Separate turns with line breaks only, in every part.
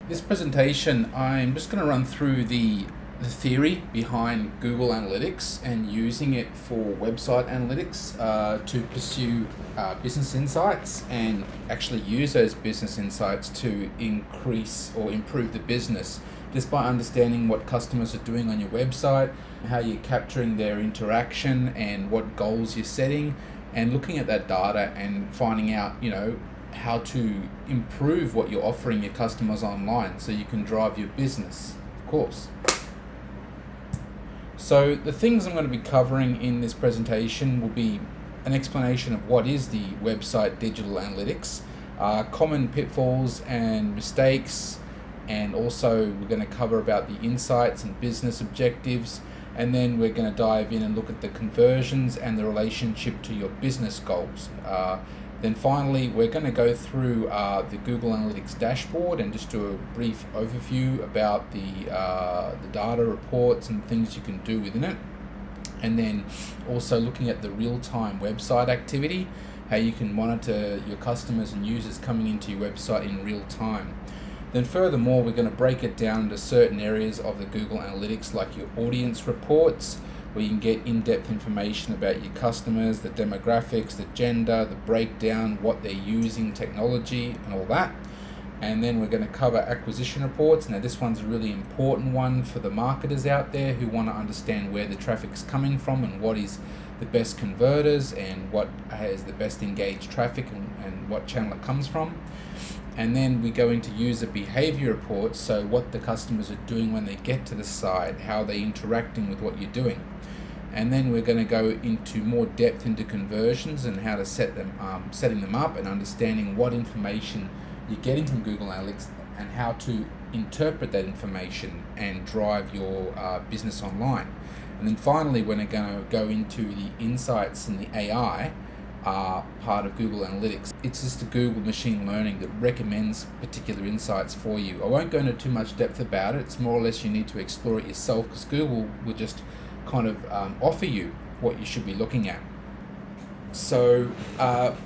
This presentation, I'm just going to run through the theory behind Google Analytics and using it for website analytics to pursue business insights and actually use those business insights to increase or improve the business just by understanding what customers are doing on your website, how you're capturing their interaction and what goals you're setting, and looking at that data and finding out, how to improve what you're offering your customers online so you can drive your business, of course. So the things I'm going to be covering in this presentation will be an explanation of what is the website digital analytics, common pitfalls and mistakes, and also we're going to cover about the insights and business objectives, and then we're going to dive in and look at the conversions and the relationship to your business goals. Then finally, we're going to go through the Google Analytics dashboard and just do a brief overview about the data reports and things you can do within it. And then also looking at the real-time website activity, how you can monitor your customers and users coming into your website in real time. Then furthermore, we're going to break it down into certain areas of the Google Analytics, like your audience reports, where you can get in-depth information about your customers, the demographics, the gender, the breakdown, what they're using, technology, and all that. And then we're going to cover acquisition reports. Now this one's a really important one for the marketers out there who want to understand where the traffic's coming from and what is the best converters and what has the best engaged traffic and what channel it comes from. And then we go into user behavior reports, so what the customers are doing when they get to the site, how they're interacting with what you're doing. And then we're going to go into more depth into conversions and how to setting them up and understanding what information you're getting from Google Analytics and how to interpret that information and drive your business online. And then finally, we're going to go into the insights and the AI part of Google Analytics. It's just a Google machine learning that recommends particular insights for you. I won't go into too much depth about it. It's more or less you need to explore it yourself, because Google will just kind of offer you what you should be looking at. So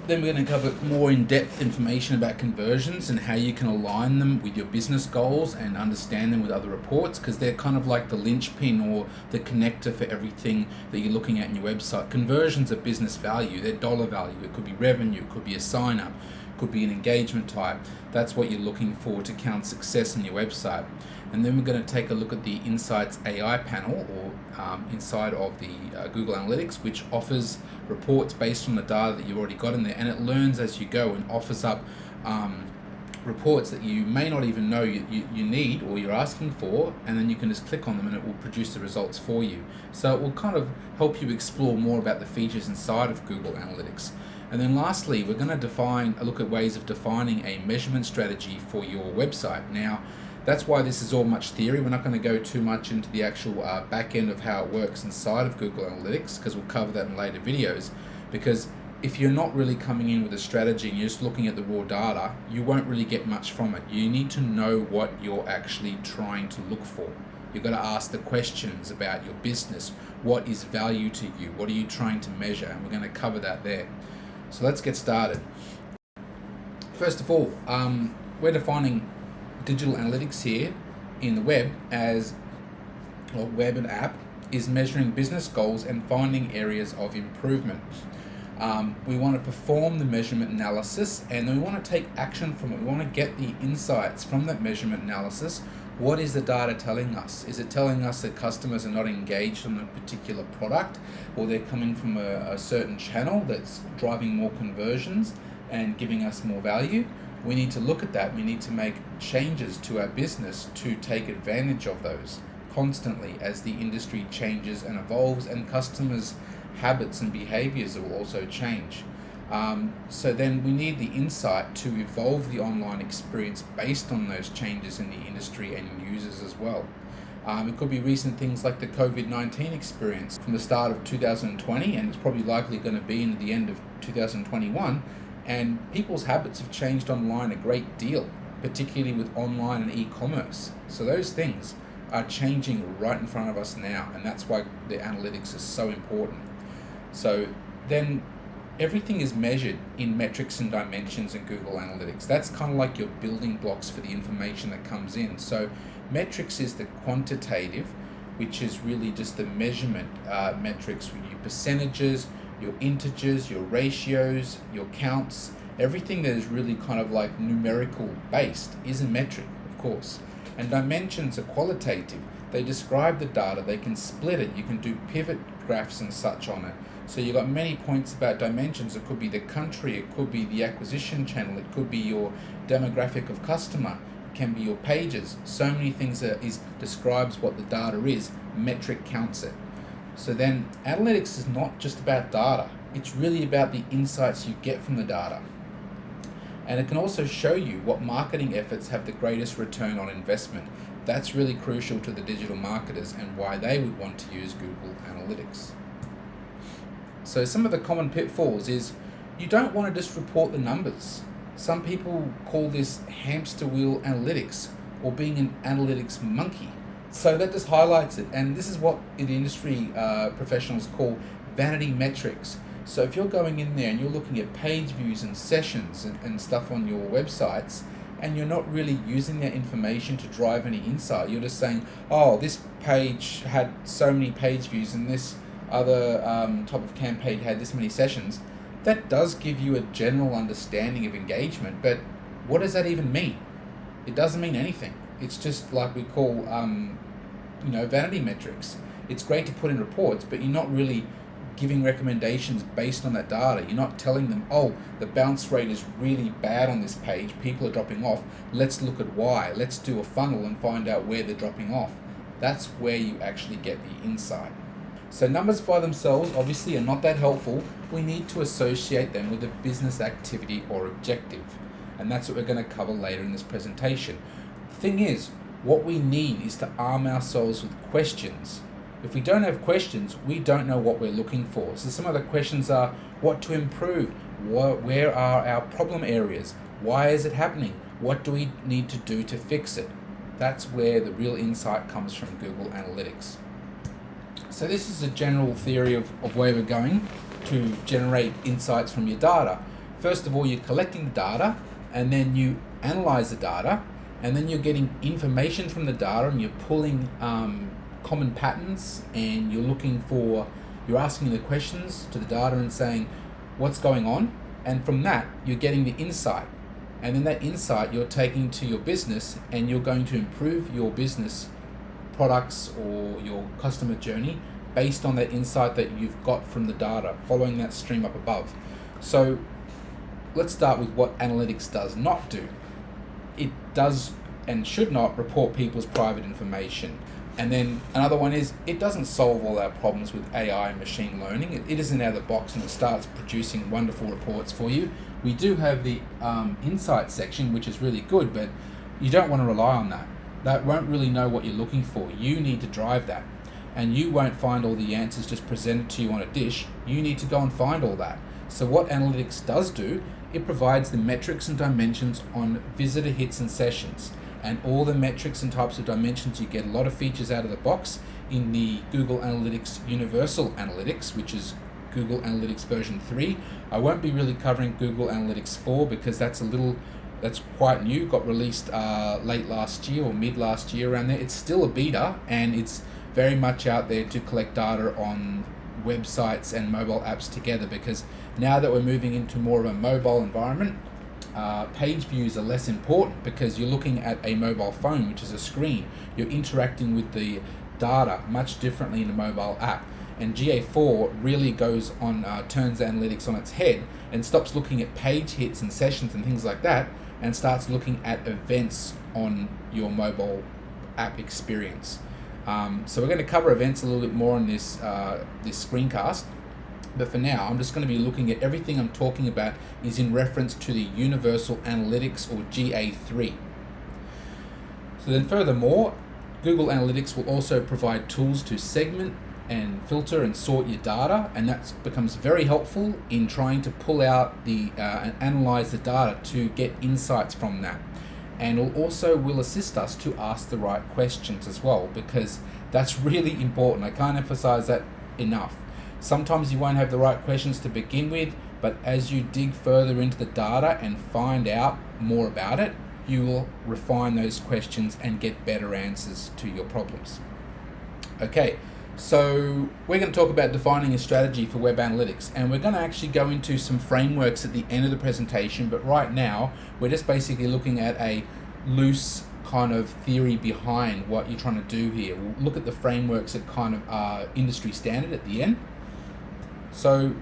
then we're going to cover more in-depth information about conversions and how you can align them with your business goals and understand them with other reports, because they're kind of like the linchpin or the connector for everything that you're looking at in your website. Conversions are business value, they're dollar value. It could be revenue, it could be a sign-up, it could be an engagement type. That's what you're looking for to count success on your website. And then we're going to take a look at the Insights AI panel, or inside of the Google Analytics, which offers reports based on the data that you've already got in there, and it learns as you go and offers up reports that you may not even know you need or you're asking for, and then you can just click on them and it will produce the results for you. So it will kind of help you explore more about the features inside of Google Analytics. And then lastly, we're going to look at ways of defining a measurement strategy for your website. Now, that's why this is all much theory. We're not going to go too much into the actual back end of how it works inside of Google Analytics, because we'll cover that in later videos. Because if you're not really coming in with a strategy and you're just looking at the raw data, you won't really get much from it. You need to know what you're actually trying to look for. You've got to ask the questions about your business. What is value to you? What are you trying to measure? And we're going to cover that there. So let's get started. First of all, we're defining digital analytics here in the web web and app is measuring business goals and finding areas of improvement. We want to perform the measurement analysis, and then we want to take action from it. We want to get the insights from that measurement analysis. What is the data telling us? Is it telling us that customers are not engaged on a particular product, or they're coming from a certain channel that's driving more conversions and giving us more value? We need to look at that. We need to make changes to our business to take advantage of those constantly as the industry changes and evolves, and customers' habits and behaviors will also change. So then we need the insight to evolve the online experience based on those changes in the industry and users as well. It could be recent things like the COVID-19 experience from the start of 2020, and it's probably likely going to be in the end of 2021. And people's habits have changed online a great deal, particularly with online and e-commerce. So those things are changing right in front of us now, and that's why the analytics is so important. So then everything is measured in metrics and dimensions in Google Analytics. That's kind of like your building blocks for the information that comes in. So metrics is the quantitative, which is really just the measurement metrics, your percentages, your integers, your ratios, your counts, everything that is really kind of like numerical based is a metric, of course. And dimensions are qualitative. They describe the data, they can split it, you can do pivot graphs and such on it. So you've got many points about dimensions. It could be the country, it could be the acquisition channel, it could be your demographic of customer, it can be your pages. So many things that describes what the data is. Metric counts it. So then analytics is not just about data, it's really about the insights you get from the data. And it can also show you what marketing efforts have the greatest return on investment. That's really crucial to the digital marketers and why they would want to use Google Analytics. So some of the common pitfalls is you don't want to just report the numbers. Some people call this hamster wheel analytics or being an analytics monkey. So that just highlights it, and this is what in the industry professionals call vanity metrics. So if you're going in there and you're looking at page views and sessions and stuff on your websites, and you're not really using that information to drive any insight, you're just saying, oh, this page had so many page views and this other type of campaign had this many sessions. That does give you a general understanding of engagement, but what does that even mean? It doesn't mean anything. It's just like we call vanity metrics. It's great to put in reports, but you're not really giving recommendations based on that data. You're not telling them, oh, the bounce rate is really bad on this page, people are dropping off, let's look at why, let's do a funnel and find out where they're dropping off. That's where you actually get the insight. So numbers by themselves obviously are not that helpful. We need to associate them with a business activity or objective, and that's what we're going to cover later in this presentation. The thing is, what we need is to arm ourselves with questions. If we don't have questions, we don't know what we're looking for. So some of the questions are what to improve, where are our problem areas, why is it happening, what do we need to do to fix it. That's where the real insight comes from Google Analytics. So this is a general theory of where we're going to generate insights from your data. First of all, you're collecting the data, and then you analyze the data, and then you're getting information from the data, and you're pulling common patterns, and you're asking the questions to the data and saying what's going on, and from that you're getting the insight, and then that insight you're taking to your business, and you're going to improve your business products or your customer journey based on that insight that you've got from the data, following that stream up above. So let's start with what analytics does not do. It does and should not report people's private information. And then another one is it doesn't solve all our problems with AI and machine learning. It isn't out of the box and it starts producing wonderful reports for you. We do have the insight section, which is really good, but you don't want to rely on that. That won't really know what you're looking for. You need to drive that. And you won't find all the answers just presented to you on a dish. You need to go and find all that. So what analytics does do, it provides the metrics and dimensions on visitor hits and sessions. And all the metrics and types of dimensions, you get a lot of features out of the box in the Google Analytics Universal Analytics, which is Google Analytics version 3. I won't be really covering Google Analytics 4 because that's quite new, got released late last year or mid last year around there. It's still a beta, and it's very much out there to collect data on websites and mobile apps together, because now that we're moving into more of a mobile environment, page views are less important because you're looking at a mobile phone, which is a screen. You're interacting with the data much differently in a mobile app. And GA4 really goes on, turns analytics on its head and stops looking at page hits and sessions and things like that, and starts looking at events on your mobile app experience. So we're going to cover events a little bit more in this screencast. But for now, I'm just going to be looking at everything I'm talking about is in reference to the Universal Analytics, or GA3. So then furthermore, Google Analytics will also provide tools to segment and filter and sort your data, and that becomes very helpful in trying to pull out and analyze the data to get insights from that. And it also will assist us to ask the right questions as well, because that's really important. I can't emphasize that enough. Sometimes you won't have the right questions to begin with. But as you dig further into the data and find out more about it, you will refine those questions and get better answers to your problems. Okay, so we're going to talk about defining a strategy for web analytics, and we're going to actually go into some frameworks at the end of the presentation, but right now we're just basically looking at a loose kind of theory behind what you're trying to do here. We'll look at the frameworks that kind of are industry standard at the end. So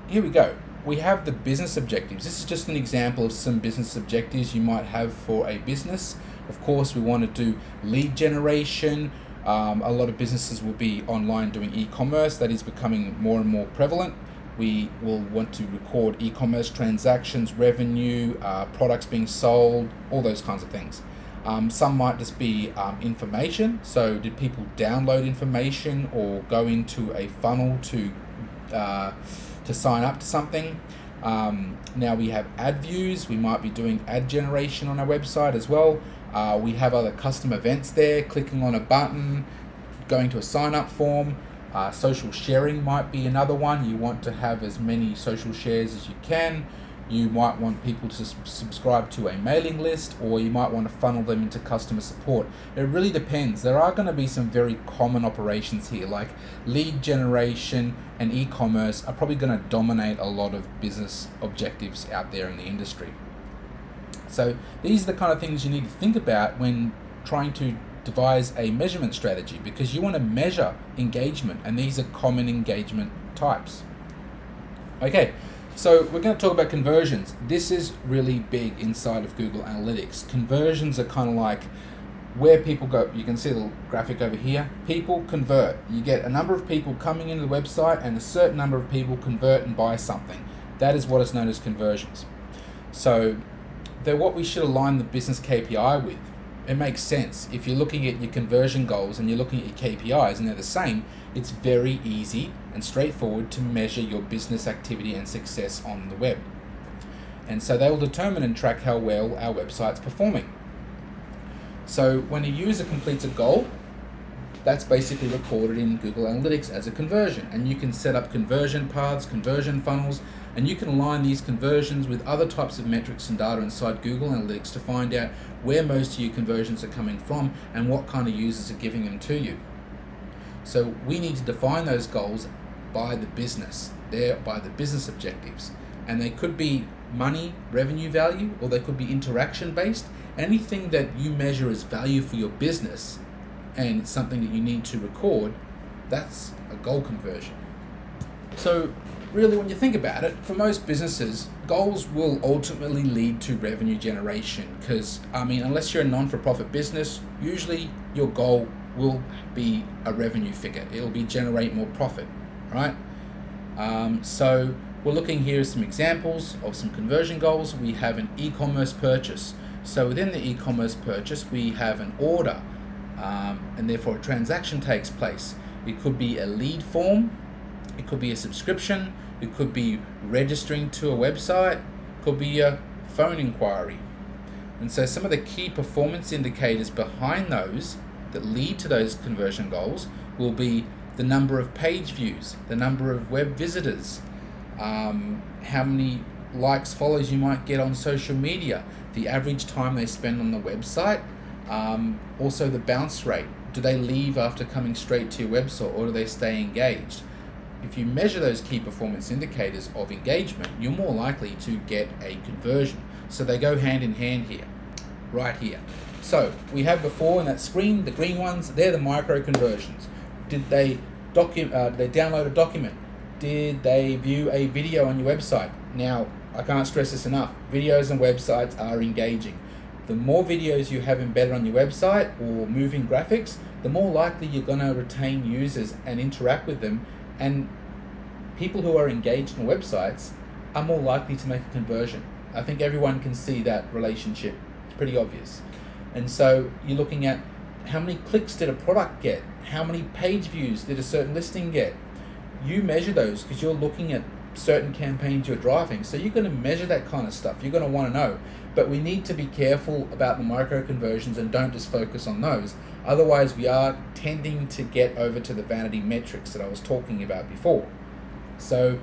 here we go. We have the business objectives. This is just an example of some business objectives you might have for a business. Of course, we want to do lead generation. A lot of businesses will be online doing e-commerce. That is becoming more and more prevalent. We will want to record e-commerce transactions, revenue, products being sold, all those kinds of things. Some might just be information. So did people download information or go into a funnel to sign up to something? Now we have ad views. We might be doing ad generation on our website as well. We have other custom events there, clicking on a button, going to a sign up form. Social sharing might be another one. You want to have as many social shares as you can. You might want people to subscribe to a mailing list, or you might want to funnel them into customer support. It really depends. There are going to be some very common operations here, like lead generation and e-commerce are probably going to dominate a lot of business objectives out there in the industry. So these are the kind of things you need to think about when trying to devise a measurement strategy, because you want to measure engagement, and these are common engagement types. Okay. So we're going to talk about conversions. This is really big inside of Google Analytics. Conversions are kind of like where people go. You can see the graphic over here. People convert. You get a number of people coming into the website, and a certain number of people convert and buy something. That is what is known as conversions. So they're what we should align the business KPI with. It makes sense. If you're looking at your conversion goals and you're looking at your KPIs and they're the same, it's very easy and straightforward to measure your business activity and success on the web. And so they will determine and track how well our website's performing. So when a user completes a goal, that's basically recorded in Google Analytics as a conversion. And you can set up conversion paths, conversion funnels, and you can align these conversions with other types of metrics and data inside Google Analytics to find out where most of your conversions are coming from and what kind of users are giving them to you. So we need to define those goals by the business, by the business objectives. And they could be money, revenue value, or they could be interaction based. Anything that you measure as value for your business and it's something that you need to record, that's a goal conversion. So really, when you think about it, for most businesses, goals will ultimately lead to revenue generation, because unless you're a non-for-profit business, usually your goal will be a revenue figure. It'll be generate more profit, right? So we're looking here at some examples of some conversion goals. We have an e-commerce purchase. So within the e-commerce purchase, we have an order, and therefore a transaction takes place. It could be a lead form, it could be a subscription, it could be registering to a website, it could be a phone inquiry. And so some of the key performance indicators behind those that lead to those conversion goals will be the number of page views, the number of web visitors, how many likes, follows you might get on social media, the average time they spend on the website, also the bounce rate. Do they leave after coming straight to your website, or do they stay engaged? If you measure those key performance indicators of engagement, you're more likely to get a conversion. So they go hand in hand here, right here. So we have before in that screen, the green ones, they're the micro conversions. Did they download a document? Did they view a video on your website? Now, I can't stress this enough. Videos and websites are engaging. The more videos you have embedded on your website or moving graphics, the more likely you're going to retain users and interact with them. And people who are engaged in websites are more likely to make a conversion. I think everyone can see that relationship. It's pretty obvious. And so you're looking at how many clicks did a product get? How many page views did a certain listing get? You measure those because you're looking at certain campaigns you're driving. So you're going to measure that kind of stuff. You're going to want to know. But we need to be careful about the micro conversions and don't just focus on those. Otherwise, we are tending to get over to the vanity metrics that I was talking about before. So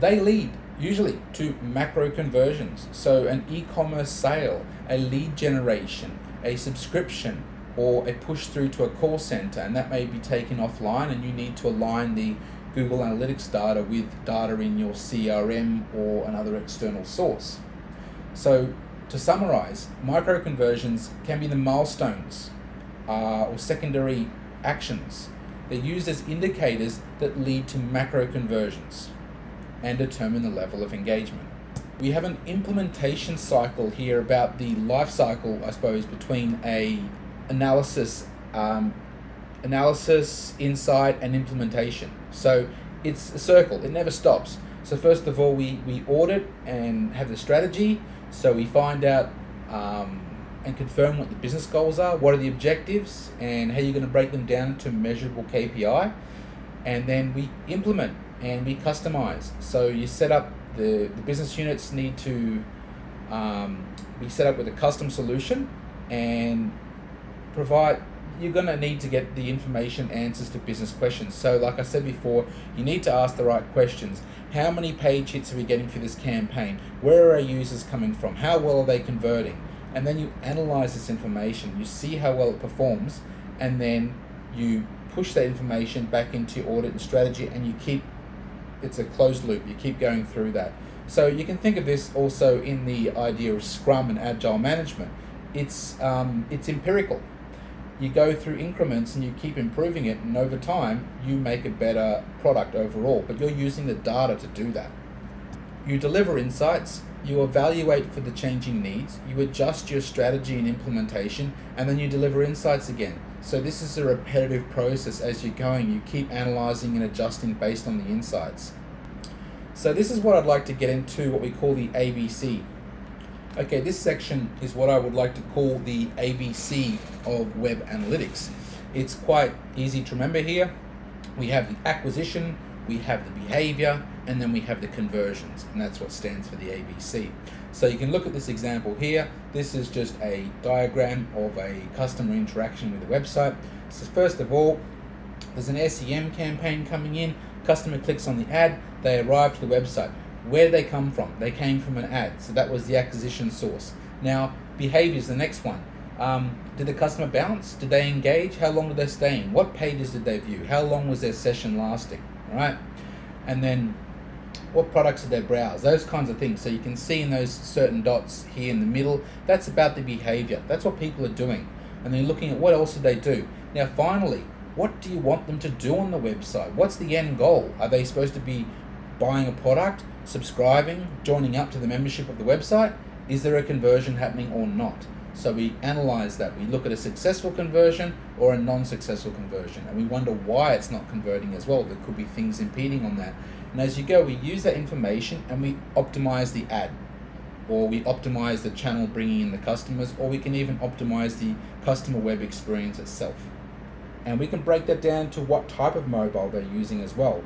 they lead. Usually to macro conversions, so an e-commerce sale, a lead generation, a subscription, or a push through to a call center, and that may be taken offline, and you need to align the Google Analytics data with data in your CRM or another external source. So to summarize, micro conversions can be the milestones or secondary actions. They're used as indicators that lead to macro conversions and determine the level of engagement. We have an implementation cycle here about the life cycle, I suppose, between a analysis, insight, and implementation. So it's a circle, it never stops. So first of all, we audit and have the strategy, so we find out and confirm what the business goals are, what are the objectives, and how you're going to break them down to measurable KPI, and then we implement and we customize. So you set up the business units need to be set up with a custom solution and provide. You're going to need to get the information, answers to business questions. So like I said before, you need to ask the right questions. How many page hits are we getting for this campaign? Where are our users coming from? How well are they converting? And then you analyze this information. You see how well it performs, and then you push that information back into your audit and strategy, and you keep, it's a closed loop. You keep going through that. So you can think of this also in the idea of Scrum and Agile management. It's empirical. You go through increments and you keep improving it, and over time you make a better product overall, but you're using the data to do that. You deliver insights, you evaluate for the changing needs, you adjust your strategy and implementation, and then you deliver insights again. So this is a repetitive process as you're going. You keep analyzing and adjusting based on the insights. So this is what I'd like to get into, what we call the ABC. Okay, this section is what I would like to call the ABC of web analytics. It's quite easy to remember here. We have the acquisition, we have the behavior, and then we have the conversions, and that's what stands for the ABC. So you can look at this example here. This is just a diagram of a customer interaction with the website. So first of all, there's an SEM campaign coming in. Customer clicks on the ad, they arrive to the website. Where did they come from? They came from an ad, so that was the acquisition source. Now, behavior is the next one. Did the customer bounce? Did they engage? How long did they stay in? What pages did they view? How long was their session lasting? All right, and then what products did they browse? Those kinds of things. So you can see in those certain dots here in the middle, that's about the behavior. That's what people are doing. And then looking at what else did they do. Now, finally, what do you want them to do on the website? What's the end goal? Are they supposed to be buying a product, subscribing, joining up to the membership of the website? Is there a conversion happening or not? So we analyze that. We look at a successful conversion or a non-successful conversion, and we wonder why it's not converting as well. There could be things impeding on that. And as you go, we use that information and we optimize the ad, or we optimize the channel bringing in the customers, or we can even optimize the customer web experience itself. And we can break that down to what type of mobile they're using as well.